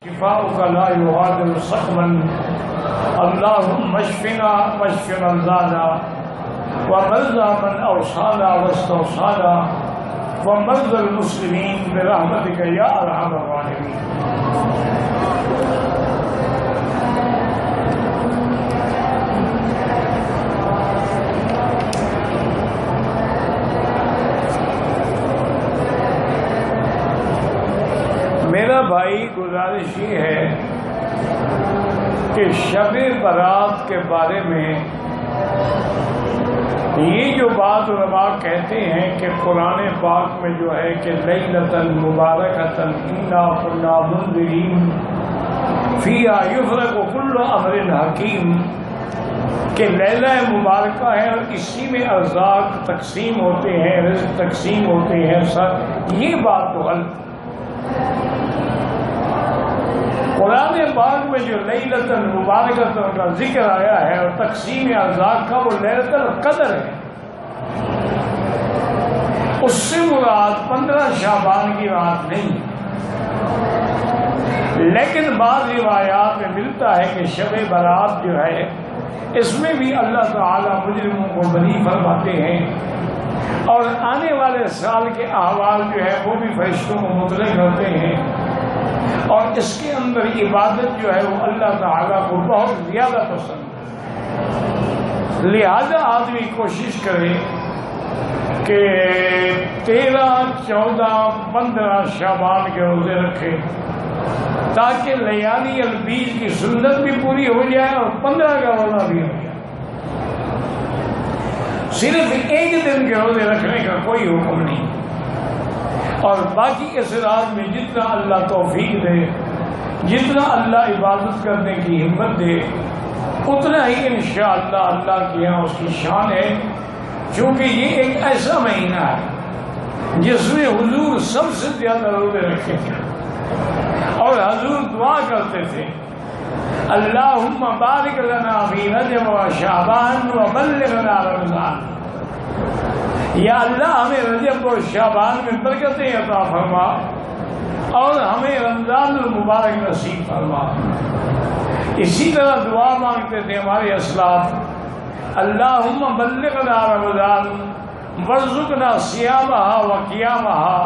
شفاؤك لا يغادر سقما اللهم اشفنا واشف مرضانا ومرضى من اوصانا واستوصانا ومرضى المسلمين برحمتك يا ارحم الراحمين. میرا بھائی گزارش یہ ہے کہ شب برات کے بارے میں یہ جو بات علماء کہتے ہیں کہ قرآن پاک میں جو ہے کہ لیلۃ مبارکۃ انا کنا منذرین فیہا یفرق کل امر حکیم، کہ لیلہ مبارکہ ہے اور اسی میں ارزاق تقسیم ہوتے ہیں، رزق تقسیم ہوتے ہیں، یہ بات تو غلط۔ قرآن پاک میں جو لیلۃ المبارکۃ کا ذکر آیا ہے اور تقسیم ارزاق کا، وہ لیلۃ القدر ہے۔ اس سے مراد 15 شعبان کی رات نہیں، لیکن بعض روایات میں ملتا ہے کہ شب برات جو ہے اس میں بھی اللہ تعالی مجرموں کو بری فرماتے ہیں، اور آنے والے سال کے احوال جو ہے وہ بھی فرشتوں کو مطلع کرتے ہیں، اور اس کے اندر عبادت جو ہے وہ اللہ تعالیٰ کو بہت زیادہ پسند ہے۔ لہذا آدمی کوشش کرے کہ 13، 14، 15 شعبان کے روزے رکھے، تاکہ لیالی البیض کی سنت بھی پوری ہو جائے اور 15 کا روزہ بھی ہو جائے۔ صرف ایک دن کے روزے رکھنے کا کوئی حکم نہیں، اور باقی اس رات میں جتنا اللہ توفیق دے، جتنا اللہ عبادت کرنے کی ہمت دے، اتنا ہی انشاءاللہ اللہ کے یہاں اس کی شان ہے، کیونکہ یہ ایک ایسا مہینہ ہے جس میں حضور سب سے زیادہ روزے رکھے تھے، اور حضور دعا کرتے تھے اللہم بارک لنا فی رجب و شعبان وبلغنا رمضان، یا اللہ ہمیں رجب و شعبان میں برکتیں عطا فرما اور ہمیں رمضان المبارک نصیب فرما۔ اسی طرح دعا مانگتے تھے ہمارے اسلاف اللہم بلغنا رمضان وارزقنا صیامہا و قیامہا،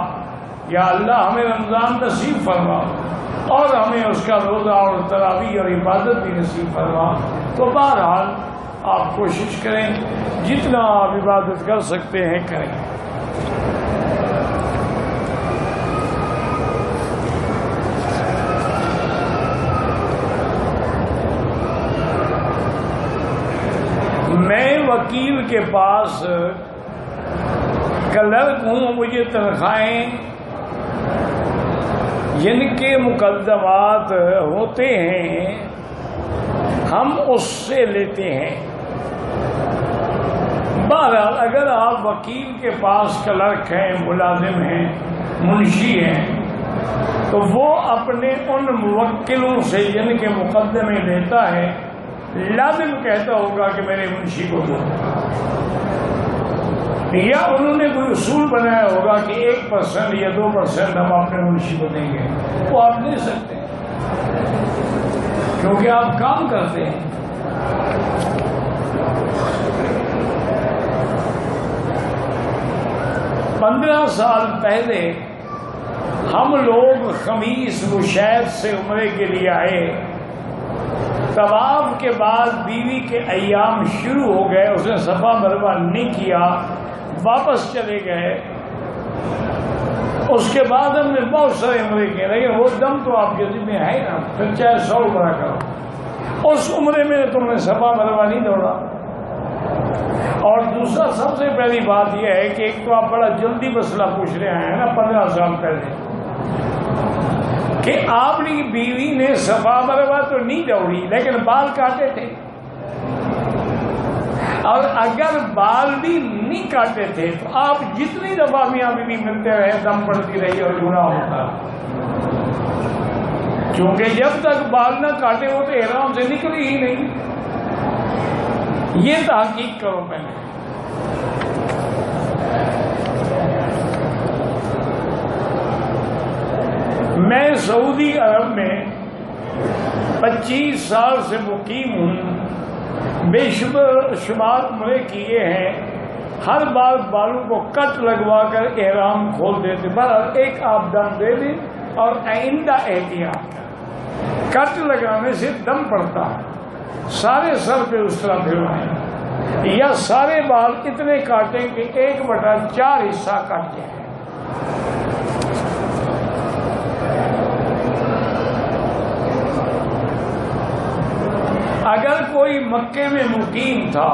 یا اللہ ہمیں رمضان نصیب فرما اور ہمیں اس کا روزہ اور تراویح اور عبادت بھی نصیب فرما۔ تو بہرحال آپ کوشش کریں، جتنا آپ عبادت کر سکتے ہیں کریں۔ میں وکیل کے پاس کلرک ہوں، مجھے تنخواہیں جن کے مقدمات ہوتے ہیں ہم اس سے لیتے ہیں۔ بہرحال اگر آپ وکیل کے پاس کلرک ہیں، ملازم ہیں، منشی ہیں، تو وہ اپنے ان موکلوں سے جن کے مقدمے لیتا ہے لازم کہتا ہوگا کہ میرے منشی کو دو، یا انہوں نے کوئی اصول بنایا ہوگا کہ 1% یا 2% ہم اپنے منشی کو دیں گے، وہ آپ دے سکتے ہیں کیونکہ آپ کام کرتے ہیں۔ پندرہ سال پہلے ہم لوگ خمیس مشید سے عمرے کے لیے آئے، طواف کے بعد بیوی کے ایام شروع ہو گئے، اس نے صفا مروہ نہیں کیا، واپس چلے گئے۔ اس کے بعد ہم نے بہت سارے عمرے کیے، لیکن وہ دم تو آپ کے ذمہ ہے نا، پھر چاہے 100 عمرہ کرو، اس عمرے میں تم نے صفا مروہ نہیں دوڑا۔ اور دوسرا سب سے پہلی بات یہ ہے کہ ایک تو آپ بڑا جلدی مسئلہ پوچھ رہے ہیں نا 15 سال پہلے، کہ آپ کی بیوی نے صفا مروہ تو نہیں دوڑی لیکن بال کاٹے تھے، اور اگر بال بھی نہیں کاٹے تھے تو آپ جتنی دفعہ میاں بیوی ملتے رہے دم پڑتی رہی اور گناہ ہوتا، کیونکہ جب تک بال نہ کاٹے وہ تو احرام سے نکلی ہی نہیں۔ یہ تحقیق کرو پہلے۔ میں سعودی عرب میں 25 سال سے مقیم ہوں، بے شمار عمرے کیے ہیں، ہر بار بالوں کو کٹ لگوا کر احرام کھول دیتے۔ بہرحال ایک آپ دم دے دیں اور آئندہ احتیاط کریں، کٹ لگانے سے دم پڑتا ہے، سارے سر پہ اس طرح پھروائیں، یا سارے بال اتنے کاٹیں کہ 1/4 حصہ کٹ جائے۔ اگر کوئی مکے میں مقیم تھا،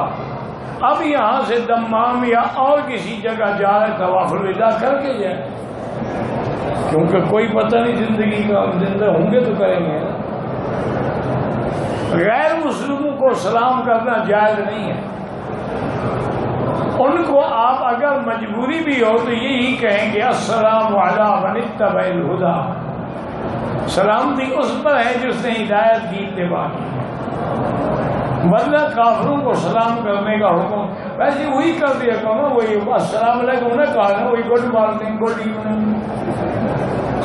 اب یہاں سے دمام یا اور کسی جگہ جا رہے، طواف الوداع کر کے جائے، کیونکہ کوئی پتہ نہیں زندگی کا، زندہ ہوں گے تو کریں گے۔ غیر مسلموں کو سلام کرنا جائز نہیں ہے، ان کو آپ اگر مجبوری بھی ہو تو یہی کہیں گے السلام علی من اتبع الہدی، سلامتی اس پر ہے جس نے ہدایت کی اتباع کی، ورنہ کافروں کو سلام کرنے کا حکم ویسے وہی کر دیا کرو، وہی السلام علیکم نے کہا نا، وہی گڈ مارننگ گڈ ایوننگ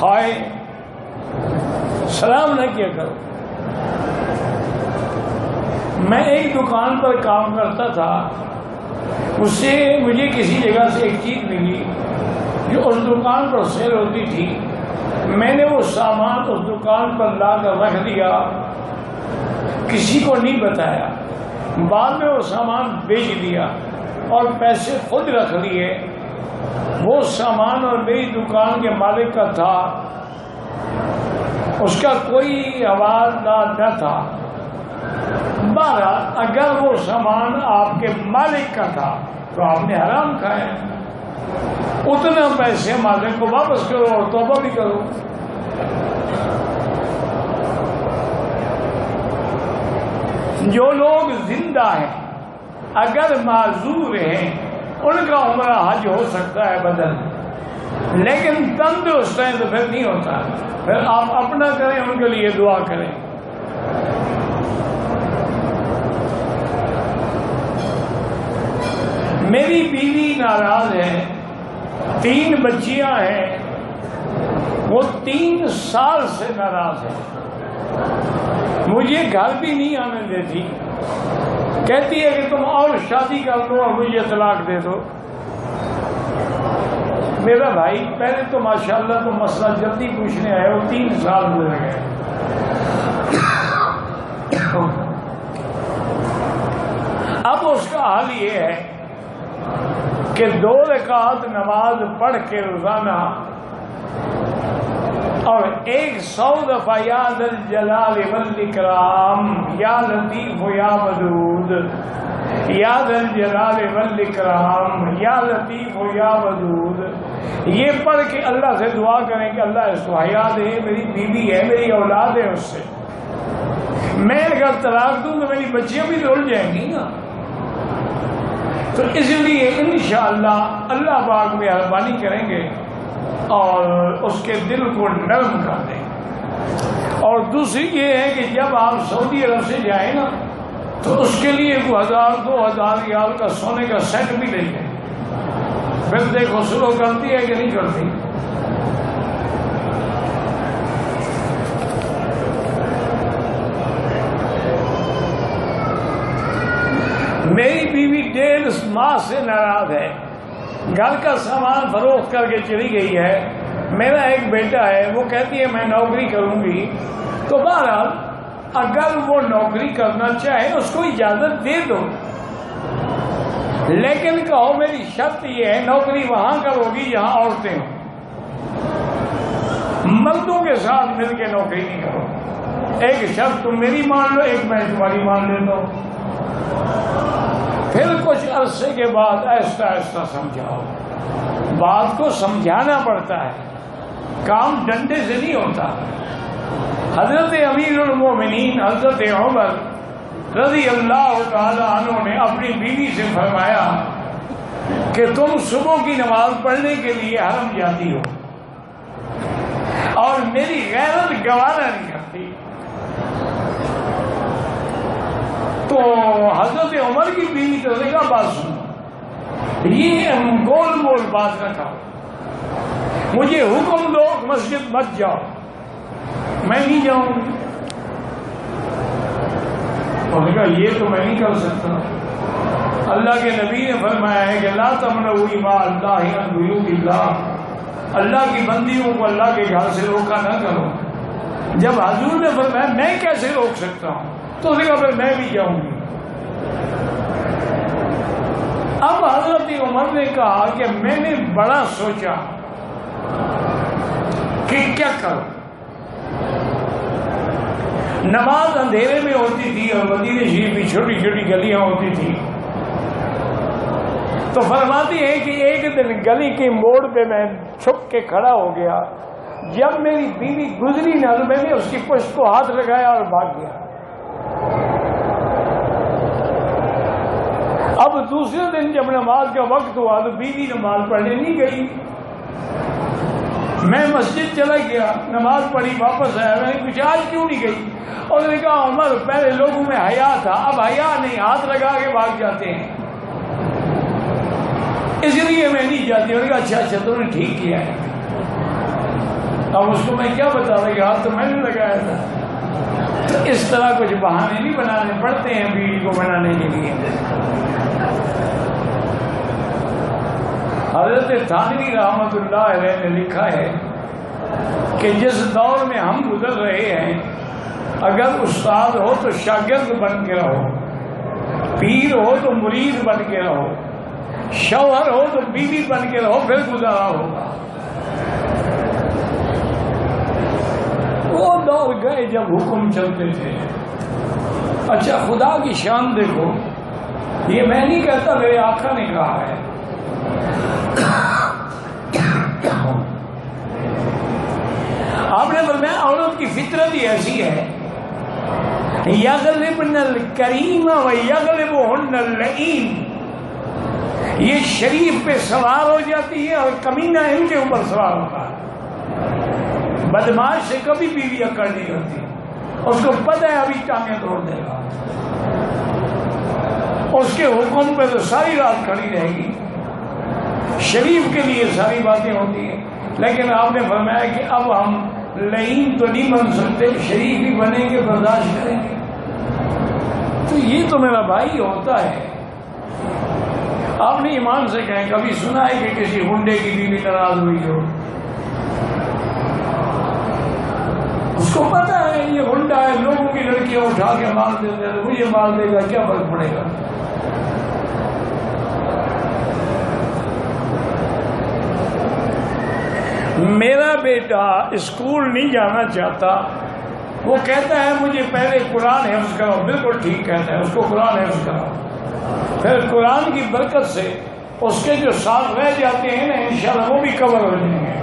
ہائے، سلام نہ کیا کرو۔ میں ایک دکان پر کام کرتا تھا، اس سے مجھے کسی جگہ سے ایک چیز ملی جو اس دکان پر سیل ہوتی تھی، میں نے وہ سامان اس دکان پر لا کر رکھ دیا، کسی کو نہیں بتایا، بعد میں وہ سامان بیچ دیا اور پیسے خود رکھ لیے۔ وہ سامان اور میری دکان کے مالک کا تھا، اس کا کوئی حوالہ نہ تھا۔ بہرحال اگر وہ سامان آپ کے مالک کا تھا تو آپ نے حرام کھایا، اتنا پیسے مالک کو واپس کرو اور توبہ بھی کرو۔ جو لوگ زندہ ہیں اگر معذور ہیں ان کا عمرہ حج ہو سکتا ہے بدل، لیکن تندرست ہیں تو پھر نہیں ہوتا، پھر آپ اپنا کریں، ان کے لیے دعا کریں۔ میری بیوی ناراض ہے، 3 بچیاں ہیں، وہ 3 سال سے ناراض ہے، مجھے گھر بھی نہیں آنے دیتی، کہتی ہے کہ تم اور شادی کر لو اور مجھے طلاق دے دو۔ میرا بھائی پہلے تو ماشاءاللہ تو مسئلہ جلدی پوچھنے آئے، وہ 3 سال گزر گئے۔ اب اس کا حال یہ ہے کہ 2 رکعت نماز پڑھ کے روزانہ اور 100 دفعہ یا ذا الجلال والاکرام، یا لطیف یا ودود، یا ذا الجلال والاکرام، یا لطیف یا ودود، یہ پڑھ کے اللہ سے دعا کریں کہ اللہ اس کو حیا دے، میری بیوی ہے، میری اولاد ہے، اس سے میں اگر طلاق دوں تو میری بچیاں بھی رول جائیں گی نا۔ تو اس لیے انشاءاللہ اللہ پاک مہربانی کریں گے اور اس کے دل کو نرم کر دیں۔ اور دوسری یہ ہے کہ جب آپ سعودی عرب سے جائیں نا تو اس کے لیے 1000-2000 ریال کا سونے کا سیٹ بھی لے جائیں، پھر دیکھو سلو کرتی ہے کہ نہیں کرتی۔ میری بیوی 1.5 ماہ سے ناراض ہے، گھر کا سامان فروخت کر کے چلی گئی ہے۔ میرا ایک بیٹا ہے، وہ کہتی ہے میں نوکری کروں گی، تو بہرحال اگر وہ نوکری کرنا چاہے اس کو اجازت دے دو، لیکن کہو میری شرط یہ ہے نوکری وہاں کرو گی جہاں عورتیں ہوں، مردوں کے ساتھ مل کے نوکری نہیں کرو، ایک شرط تم میری مان لو، ایک میں تمہاری مان لیتا ہوں۔ پھر کچھ عرصے کے بعد آہستہ آہستہ سمجھاؤ، بات کو سمجھانا پڑتا ہے، کام ڈنڈے سے نہیں ہوتا۔ حضرت امیر المومنین حضرت عمر رضی اللہ تعالی عنہ نے اپنی بیوی سے فرمایا کہ تم صبح کی نماز پڑھنے کے لیے حرم جاتی ہو اور میری غیرت گوارا نہیں کرتی، تو حضرت عمر کی بیوی تو نے کہا بات سنو، یہ گول مول بات نہ کرو، مجھے حکم دو مسجد مت جاؤ، میں نہیں جاؤں گی۔ انہوں نے کہا یہ تو میں نہیں کر سکتا. اللہ کے نبی نے فرمایا ہے کہ لا تمنعوا اماء اللہ عن بیوت اللہ، اللہ کی بندیوں کو اللہ کے گھر سے روکا نہ کرو. جب حضور نے فرمایا میں کیسے روک سکتا ہوں تو اس نے کہا پھر میں بھی جاؤں گی. اب حضرت عمر نے کہا کہ میں نے بڑا سوچا کہ کیا کروں. نماز اندھیرے میں ہوتی تھی اور مدینہ شریف میں چھوٹی چھوٹی گلیاں ہوتی تھی. تو فرماتی ہے کہ ایک دن گلی کے موڑ پہ میں چھپ کے کھڑا ہو گیا. جب میری بیوی گزری نہ تو میں نے اس کی پشت کو ہاتھ لگایا اور بھاگ گیا. اب دوسرے دن جب نماز کا وقت ہوا تو بیوی نماز پڑھنے نہیں گئی. میں مسجد چلا گیا، نماز پڑھی، واپس آیا. میں نے پوچھا آج کیوں نہیں گئی؟ اور نے کہا عمر پہلے لوگوں میں حیا تھا، اب حیا نہیں، ہاتھ لگا کے بھاگ جاتے ہیں، اس لیے میں نہیں جاتی. انہوں نے کہا اچھا اچھا تم نے ٹھیک کیا ہے. اب اس کو میں کیا بتا رہا کہ ہاتھ تو میں نے لگایا تھا. تو اس طرح کچھ بہانے نہیں بنانے پڑتے ہیں بیوی کو بنانے کے لیے. حضرت تھانوی رحمۃ اللہ علیہ نے لکھا ہے کہ جس دور میں ہم گزر رہے ہیں، اگر استاد ہو تو شاگرد بن کے رہو، پیر ہو تو مرید بن کے رہو، شوہر ہو تو بیوی بن کے رہو، پھر گزارا ہوگا. وہ دور گئے جب حکم چلتے تھے. اچھا خدا کی شان دیکھو، یہ میں نہیں کہتا، میرے آقا نے کہا ہے. آپ نے فرمایا عورت کی فطرت ہی ایسی ہے، یغلبن الکریم و یغلبہن اللئیم. یہ شریف پہ سوار ہو جاتی ہے اور کمینہ ان کے اوپر سوار ہوتا ہے. بدماش سے کبھی بیوی اکڑ نہیں کرتی، اس کو پتہ ہے ابھی ٹانگیں توڑ دے گا. اس کے حکم پہ تو ساری رات کھڑی رہے گی. شریف کے لیے ساری باتیں ہوتی ہیں، لیکن آپ نے فرمایا کہ اب ہم لئیم تو نہیں بن سکتے، شریف ہی بنیں گے، برداشت کریں گے. تو یہ تو میرا بھائی ہوتا ہے. آپ نے ایمان سے کہیں کبھی سنا ہے کہ کسی ہنڈے کی بیوی ناراض ہوئی ہو؟ اس کو پتا ہے یہ ہنڈا ہے، لوگوں کی لڑکیاں اٹھا کے مار دیتے ہیں، مجھے مار دے گا، کیا فرق پڑے گا. میرا بیٹا اسکول نہیں جانا چاہتا، وہ کہتا ہے مجھے پہلے قرآن حفظ کراؤ. بالکل ٹھیک کہتا ہے، اس کو قرآن حفظ کراؤ. پھر قرآن کی برکت سے اس کے جو سال رہ جاتے ہیں نا انشاءاللہ وہ بھی کور ہو جائیں گے.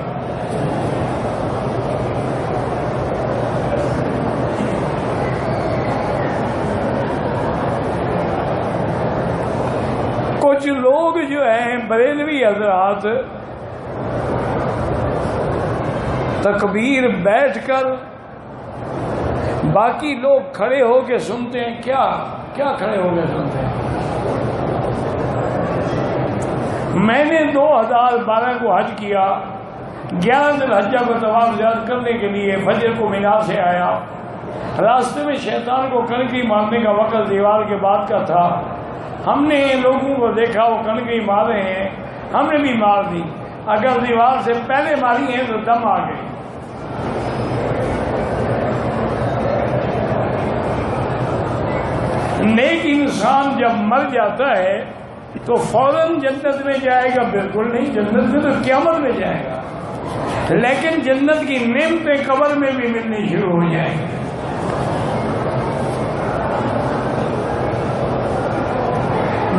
کچھ لوگ جو ہیں بریلوی حضرات تکبیر بیٹھ کر باقی لوگ کھڑے ہو کے سنتے ہیں. کیا کھڑے ہو کے سنتے ہیں؟ میں نے 2012 کو حج کیا. 11 ذی الحجہ کو طواف زیارت کرنے کے لیے فجر کو مینا سے آیا. راستے میں شیطان کو کنکری مارنے کا وقت دیوار کے بعد کا تھا. ہم نے لوگوں کو دیکھا وہ کنکری مار رہے ہیں، ہم نے بھی مار دی. اگر دیوار سے پہلے ماری ہیں تو دم آ گئی. نیک انسان جب مر جاتا ہے تو فوراً جنت میں جائے گا؟ بالکل نہیں. جنت میں تو قیامت میں جائے گا، لیکن جنت کی نعمتیں قبر میں بھی ملنی شروع ہو جائیں گی.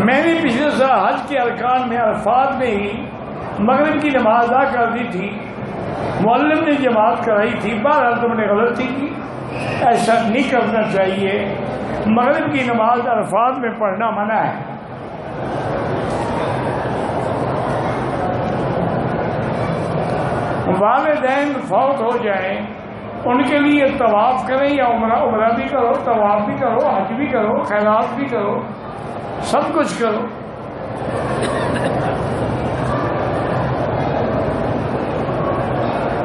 میں نے پچھلے سال حج کے ارکان میں عرفات میں ہی مغرب کی نماز ادا کر دی تھی. معلم نے جماعت کرائی تھی. بہرحال تم نے غلطی کی، ایسا نہیں کرنا چاہیے. مغرب کی نماز عرفات میں پڑھنا منع ہے. والدین فوت ہو جائیں ان کے لیے طواف کریں یا عمرہ بھی کرو، طواف بھی کرو، حج بھی کرو، خیرات بھی کرو، سب کچھ کرو.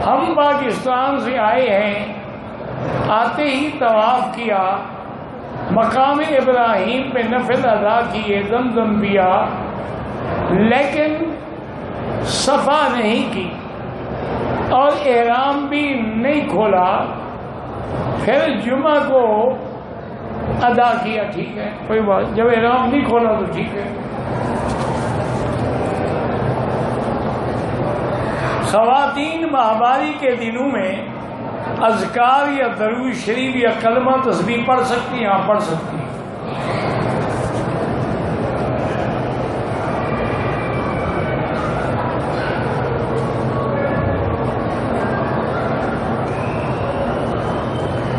ہم پاکستان سے آئے ہیں، آتے ہی طواف کیا، مقام ابراہیم پہ نفل ادا کیے، زمزم پیا، لیکن صفا نہیں کی اور احرام بھی نہیں کھولا، پھر جمعہ کو ادا کیا، ٹھیک ہے کوئی بات، جب احرام نہیں کھولا تو ٹھیک ہے۔ خواتین ماہواری کے دنوں میں اذکار یا درود شریف یا کلمہ تسبیح پڑھ سکتی ہیں؟ ہاں پڑھ سکتی ہیں۔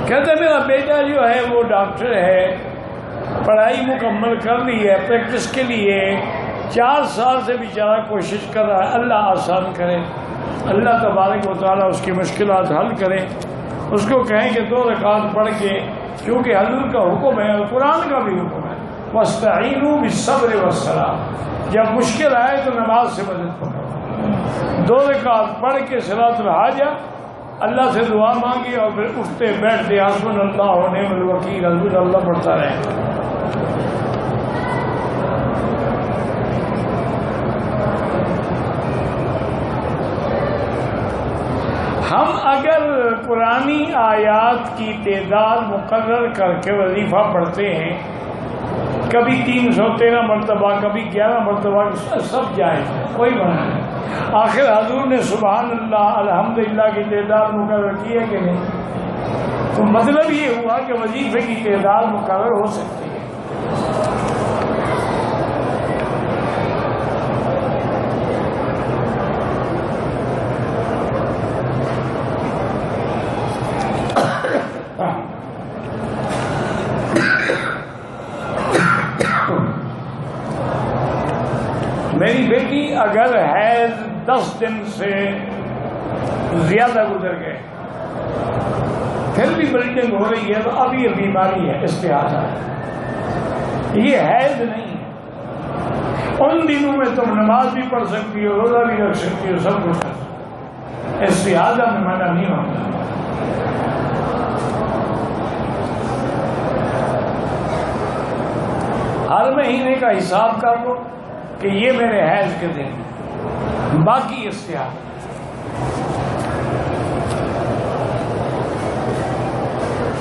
کہتے ہیں میرا بیٹا جو ہے وہ ڈاکٹر ہے، پڑھائی مکمل کر لی ہے، پریکٹس کے لیے 4 سال سے بیچارہ کوشش کر رہا ہے، اللہ آسان کرے، اللہ تبارک و تعالیٰ اس کی مشکلات حل کرے۔ اس کو کہیں کہ 2 رکعت پڑھ کے، کیونکہ حضور کا حکم ہے اور قرآن کا بھی حکم ہے، وَاسْتَعِینُوا بِالصَّبْرِ وَالصَّلَاۃِ، جب مشکل آئے تو نماز سے مدد پکڑو۔ 2 رکعت پڑھ کے صلاۃ الحاجہ اللہ سے دعا مانگی اور پھر اٹھتے بیٹھتے حسبنا اللہ و نعم الوکیل، حضور اللہ پڑھتا رہے۔ ہم اگر قرآنی آیات کی تعداد مقرر کر کے وظیفہ پڑھتے ہیں، کبھی 313 مرتبہ، کبھی 11 مرتبہ، سب جائز ہے، کوئی منع نہیں۔ آخر حضور نے سبحان اللہ الحمدللہ کی تعداد مقرر کی ہے کہ نہیں؟ تو مطلب یہ ہوا کہ وظیفے کی تعداد مقرر ہو سکتی ہے۔ میری بیٹی اگر حیض 10 دن سے زیادہ گزر گئے، پھر بھی بلیڈنگ ہو رہی ہے، تو اب یہ بیماری ہے، استحاضہ ہے، یہ حیض نہیں ہے۔ ان دنوں میں تم نماز بھی پڑھ سکتی ہو، روزہ بھی رکھ سکتی ہو، سب کچھ کر سکتی ہو، استحاضہ میں منع نہیں ہوتا۔ ہر مہینے کا حساب کر لو کہ یہ میرے حیض کے دن، باقی استحاضہ۔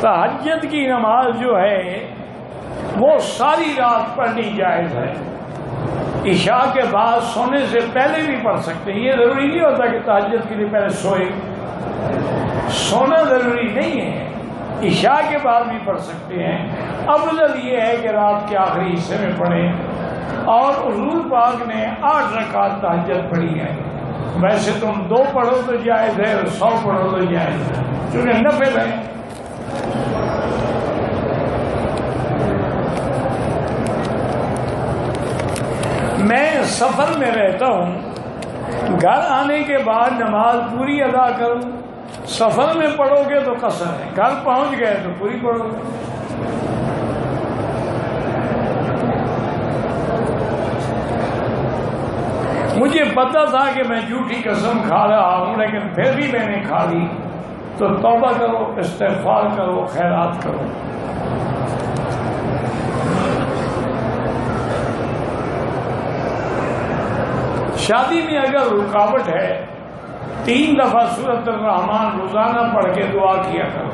تہجد کی نماز جو ہے وہ ساری رات پڑھنی جائز ہے، عشاء کے بعد سونے سے پہلے بھی پڑھ سکتے ہیں، یہ ضروری نہیں ہوتا کہ تہجد کے لیے پہلے سوئے، سونا ضروری نہیں ہے، عشاء کے بعد بھی پڑھ سکتے ہیں۔ افضل یہ ہے کہ رات کے آخری حصے میں پڑھیں، اور حضور پاک نے 8 رکعت تہجد پڑھی ہے، ویسے تم 2 پڑھو تو جائز ہے اور 100 پڑھو تو جائز ہے، کیونکہ نفل ہے۔ میں سفر میں رہتا ہوں، گھر آنے کے بعد نماز پوری ادا کروں، سفر میں پڑھو گے تو قصر ہے، گھر پہنچ گئے تو پوری پڑھو گے۔ مجھے پتا تھا کہ میں جھوٹی قسم کھا رہا ہوں، لیکن پھر بھی میں نے کھا لی، تو توبہ کرو، استغفار کرو، خیرات کرو۔ شادی میں اگر رکاوٹ ہے، 3 دفعہ سورۃ الرحمن روزانہ پڑھ کے دعا کیا کرو۔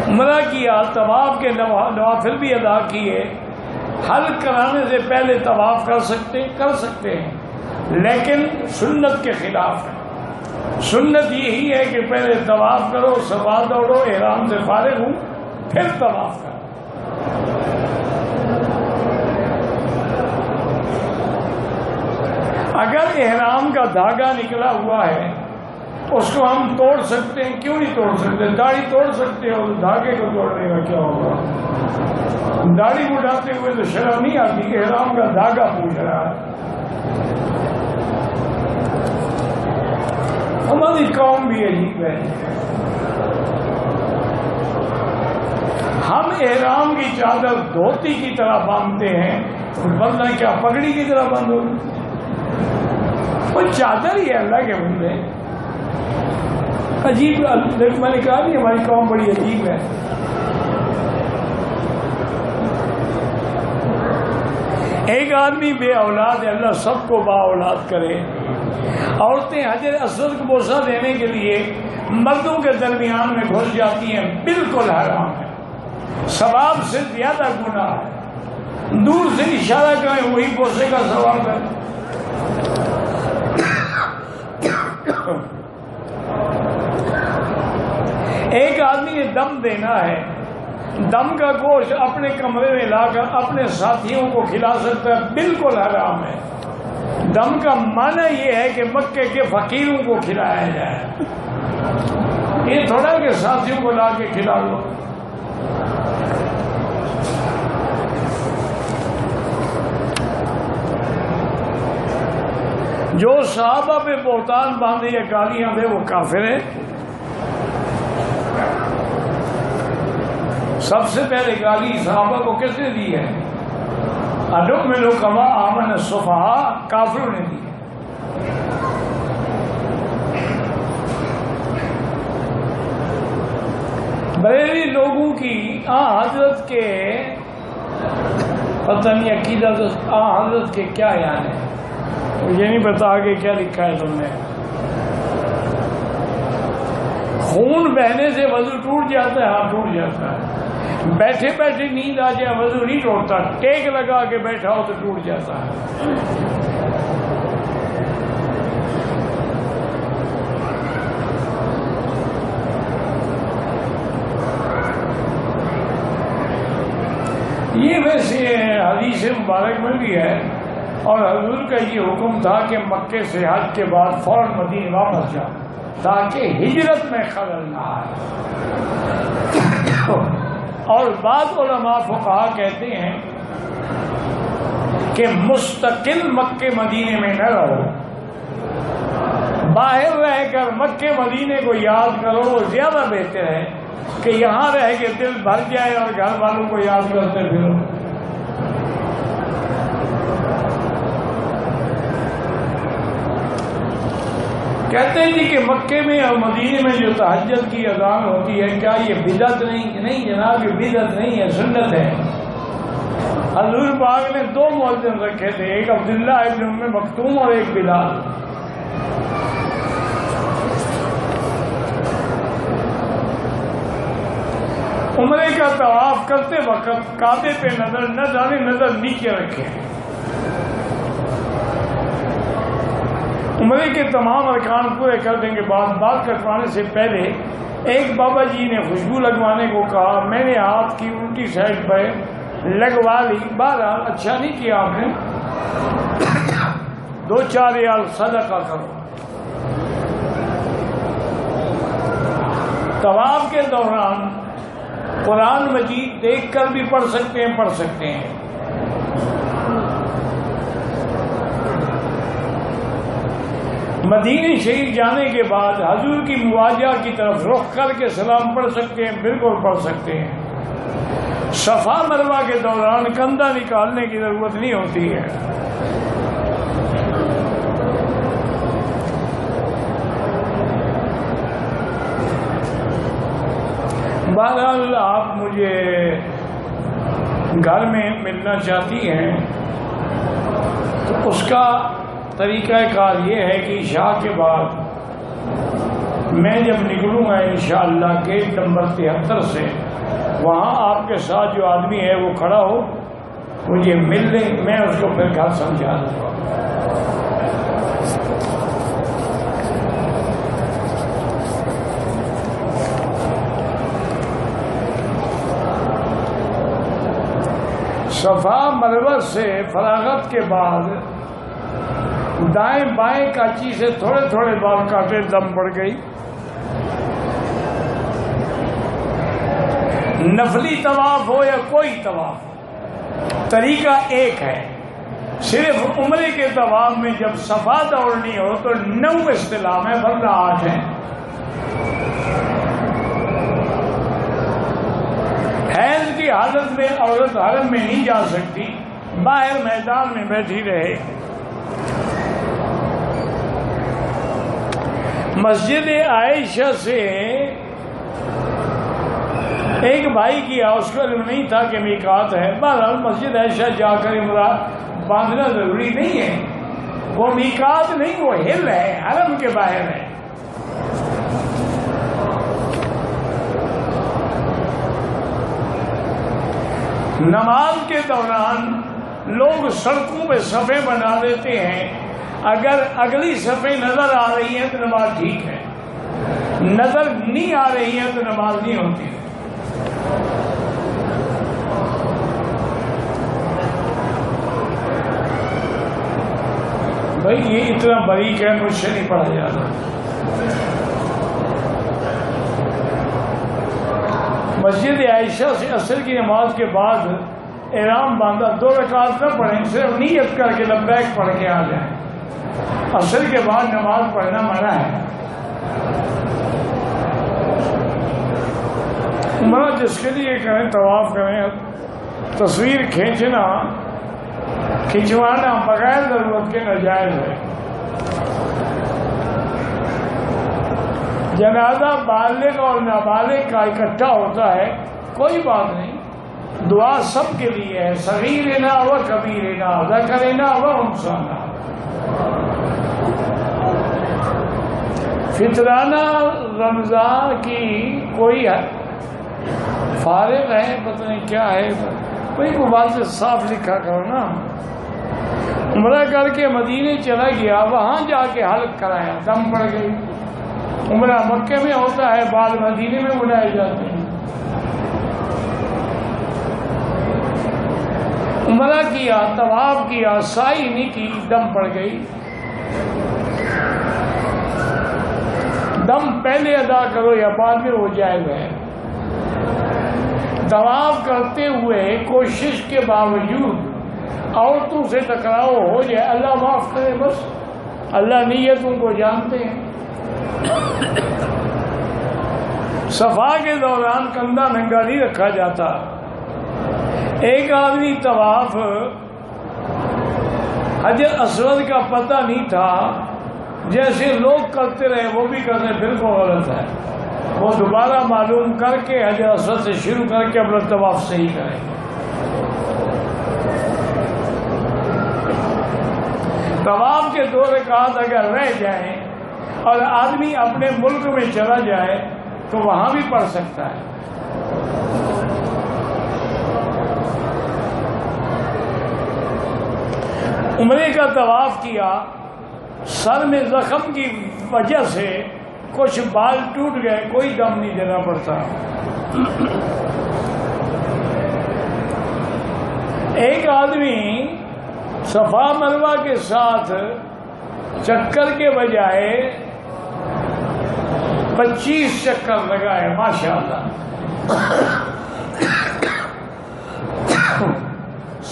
عمرہ کیا، طواف کے نوافل بھی ادا کیے، حل کرانے سے پہلے طواف کر سکتے ہیں، لیکن سنت کے خلاف ہے۔ سنت یہی ہے کہ پہلے طواف کرو، صفا دوڑو، احرام سے فارغ ہوں، پھر طواف کرو۔ اگر احرام کا دھاگا نکلا ہوا ہے اس کو ہم توڑ سکتے ہیں، کیوں نہیں توڑ سکتے؟ داڑھی توڑ سکتے ہو، دھاگے کو توڑنے کا کیا ہوگا؟ داڑھی اٹھاتے ہوئے تو شرم نہیں آتی کہ احرام کا دھاگا پوچھ رہا ہے۔ ہماری قوم بھی عجیب ہے، ہم احرام کی چادر دھوتی کی طرح باندھتے ہیں، بندہ کیا پگڑی کی طرح باندھو؟ وہ چادر ہی ہے اللہ کے بندے، عجیب، میں نے کہا نہیں ہماری قوم بڑی عجیب ہے. ایک آدمی بے اولاد ہے، اللہ سب کو با اولاد کرے. عورتیں حجر اسود کو بوسہ دینے کے لیے مردوں کے درمیان میں گھس جاتی ہیں، بالکل حرام ہے، ثواب سے زیادہ گناہ ہے. دور سے اشارہ کریں وہی بوسے کا ثواب ہے. ایک آدمی نے دم دینا ہے، دم کا گوشت اپنے کمرے میں لا کر اپنے ساتھیوں کو کھلا سکتا ہے، بالکل حرام ہے. دم کا معنی یہ ہے کہ مکے کے فقیروں کو کھلایا جائے، یہ تھوڑا کہ ساتھیوں کو لا کے کھلا لو. جو صحابہ پہ بہتان باندھے یا گالیاں دے وہ کافر ہے. سب سے پہلے گالی صحابہ کو کس نے دی ہے؟ اَنُؤْمِنُ كَمَا آمَنَ السُّفَهَاءُ، کافروں نے دی. بریلوی لوگوں کی حضرت کے پتہ نہیں عقیدت حضرت کے کیا یعنی ہے، یہ نہیں پتا آگے کیا لکھا ہے تم نے. خون بہنے سے وضو ٹوٹ جاتا ہے؟ ہاں ٹوٹ جاتا ہے. بیٹھے بیٹھے نیند آ جائے وضو نہیں ٹوٹتا، ٹیک لگا کے بیٹھا ہو تو ٹوٹ جاتا ہے. یہ ویسے حدیث مبارک میں بھی ہے، اور حضور کا یہ حکم تھا کہ مکے سے حج کے بعد فوراً مدینے واپس جاؤ تاکہ ہجرت میں خلل نہ آئے. اور بعض علماء فقہا کہتے ہیں کہ مستقل مکے مدینے میں نہ رہو، باہر رہ کر مکے مدینے کو یاد کرو، وہ زیادہ بہتر ہے کہ یہاں رہ کے دل بھر جائے اور گھر والوں کو یاد کرتے پھرو. کہتے ہیں جی کہ مکے میں اور مدینے میں جو تہجد کی اذان ہوتی ہے کیا یہ بدعت نہیں جناب، یہ بدعت نہیں ہے، سنت ہے. حضور پاک نے 2 مؤذن رکھے تھے، ایک عبداللہ ابن ام مکتوم اور ایک بلال. عمرے کا طواف کرتے وقت کعبے پہ نظر نہ جانے، نظر نیچے رکھے. عمرے کے تمام ارکان پورے کر دیں گے. بات کروانے سے پہلے ایک بابا جی نے خوشبو لگوانے کو کہا، میں نے ہاتھ کی الٹی سائڈ پہ لگوا لی. بہرحال اچھا نہیں کیا آپ نے، 2-4 ریال صدقہ کرو. طواف کے دوران قرآن مجید دیکھ کر بھی پڑھ سکتے ہیں. مدینہ شریف جانے کے بعد حضور کی مواجہہ کی طرف رخ کر کے سلام پڑھ سکتے ہیں، بالکل پڑھ سکتے ہیں. صفا مروہ کے دوران کندھا نکالنے کی ضرورت نہیں ہوتی ہے. بہرحال آپ مجھے گھر میں ملنا چاہتی ہیں تو اس کا طریقہ کار یہ ہے کہ عشاء کے بعد میں جب نکلوں گا انشاءاللہ گیٹ نمبر 73 سے، وہاں آپ کے ساتھ جو آدمی ہے وہ کھڑا ہو، مجھے مل لے، میں اس کو پھر گھر سمجھا دوں گا. صفا مروہ سے فراغت کے بعد دائیں بائیں کاچی سے تھوڑے بال کاٹے، دم پڑ گئی. نفلی طواف ہو یا کوئی طواف، طریقہ ایک ہے. صرف عمرے کے طواف میں جب صفا دوڑنی ہو تو 9 استلام ہے، ورنہ 8 ہیں. حیض کی حالت میں عورت حرم میں نہیں جا سکتی، باہر میدان میں بیٹھی رہے. مسجد عائشہ سے ایک بھائی کیا، اس کو علم نہیں تھا کہ میقات ہے. بہرحال مسجد عائشہ جا کر عمرہ باندھنا ضروری نہیں ہے، وہ میقات نہیں، وہ ہل ہے، حرم کے باہر ہے. نماز کے دوران لوگ سڑکوں پہ صفیں بنا دیتے ہیں. اگر اگلی صفیں نظر آ رہی ہیں تو نماز ٹھیک ہے، نظر نہیں آ رہی ہیں تو نماز نہیں ہوتی. بھائی یہ اتنا باریک ہے، مجھ سے نہیں پڑھا جاتا. مسجد عائشہ سے عصر کی نماز کے بعد احرام باندھا، 2 رکعت نہ پڑھیں، صرف نیت کر کے لبیک پڑھ کے آ جائیں. عصر کے بعد نماز پڑھنا منع ہے. عمرہ جس کے لیے کریں، طواف کریں، تصویر کھنچوانا بغیر ضرورت کے ناجائز ہے. جنازہ بالغ اور نابالغ کا اکٹھا ہوتا ہے، کوئی بات نہیں، دعا سب کے لیے ہے، صغیرنا و کبیرنا، ذکرنا و انثینا. فطرانہ رمضان کی کوئی فارغ ہے، پتہ نہیں کیا ہے، کوئی کو بات صاف لکھا کرو نا. عمرہ کر کے مدینے چلا گیا، وہاں جا کے حلق کرایا، دم پڑ گئی. عمرہ مکے میں ہوتا ہے، بعد مدینے میں بلائے جاتے ہیں. عمرہ کیا، طواف کیا، سعی نہیں کی، دم پڑ گئی. دم پہلے ادا کرو یا بعد میں، وہ جائز ہے. طواف کرتے ہوئے کوشش کے باوجود عورتوں سے ٹکراؤ ہو جائے، اللہ معاف کرے، بس اللہ نیتوں کو جانتے ہیں. صفا کے دوران کندھا ننگا نہیں رکھا جاتا. ایک آدمی طواف حجر اسود کا پتہ نہیں تھا، جیسے لوگ کرتے رہے وہ بھی کرتے، بالکل غلط ہے. وہ دوبارہ معلوم کر کے حجر اسود سے شروع کر کے اپنا طواف صحیح کرے. طواف کے 2 رکعت اگر رہ جائیں اور آدمی اپنے ملک میں چلا جائے تو وہاں بھی پڑھ سکتا ہے. عمرے کا طواف کیا، سر میں زخم کی وجہ سے کچھ بال ٹوٹ گئے، کوئی دم نہیں دینا پڑتا. ایک آدمی صفا مروہ کے ساتھ چکر کے بجائے 25 چکر لگائے، ماشاءاللہ.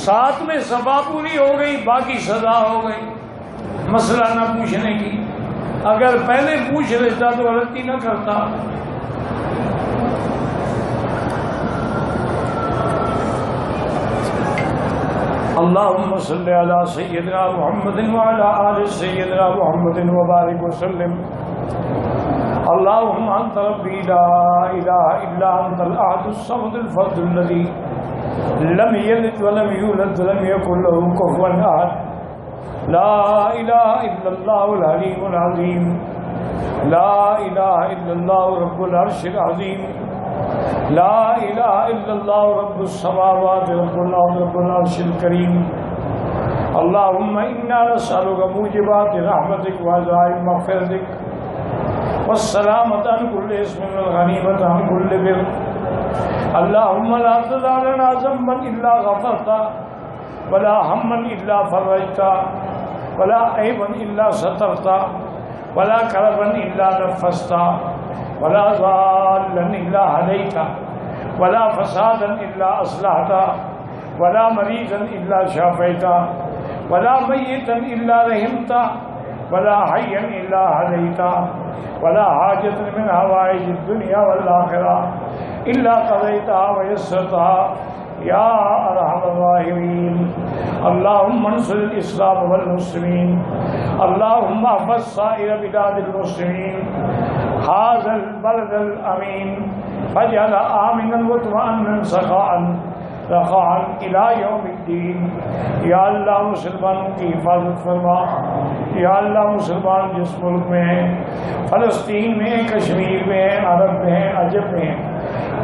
ساتھ میں صفا پوری ہو گئی، باقی سزا ہو گئی. مسئلہ نہ پوچھنے کی، اگر پہلے پوچھ لیتا تو غلطی نہ کرتا. اللهم صل على سيدنا محمد وعلى آل سيدنا محمد وبارك وسلم. اللهم أنت ربي لا إله إلا أنت الأحد الصمد الفرد الذي لم يلد ولم يولد ولم يكن له كفوا أحد. لا إله إلا الله العليم العظيم. لا إله إلا الله رب العرش العظيم. لا إله إلا الله رب السماوات رب الأرض رب العرش الكريم. اللهم إنا نسألك موجبات رحمتك وعزائم مغفرتك والسلامة عن كل اسم والغنيمة عن كل بر. اللهم لا تدع لنا ذنبا إلا غفرته ولا هما إلا فرجته ولا عيبا إلا سترته ولا كربا إلا نفسته ولا ضالا إلا هديته ولا فسادا إلا أصلحته ولا مريضا إلا شافيته ولا ميتا إلا رحمته ولا حيا إلا هديته ولا حاجة من حوائج الدنيا والآخرة إلا قضيتها ويسرتها يا أرحم الراحمين. اللهم انصر الإسلام والمسلمين اللهم احفظ سائر بلاد المسلمين هذا البلد الأمين فاجعل آمنا مطمئنا سخاء رخاء الى یوم الدین. یا اللہ مسلمانوں کی حفاظت فرما. یا اللہ مسلمان جس ملک میں ہیں، فلسطین میں ہیں، کشمیر میں ہیں، عرب میں ہیں، عجب میں ہیں،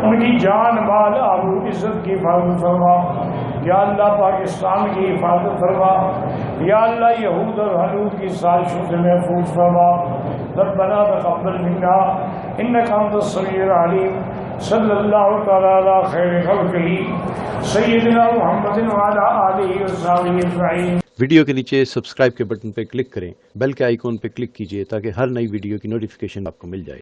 ان کی جان مال آبرو عزت کی حفاظت فرما. یا اللہ پاکستان کی حفاظت فرما. یا اللہ یہود اور حنود کی سازشوں سے محفوظ فرما. ربنا تقبل منا انک انت السمیع العلیم. صلی اللہ تعالی علی خیر خلقہ سیدنا محمد وعلی آلہ وصحبہ اجمعین. ویڈیو کے نیچے سبسکرائب کے بٹن پہ کلک کریں، بیل کے آئیکن پہ کلک کیجئے تاکہ ہر نئی ویڈیو کی نوٹیفیکیشن آپ کو مل جائے.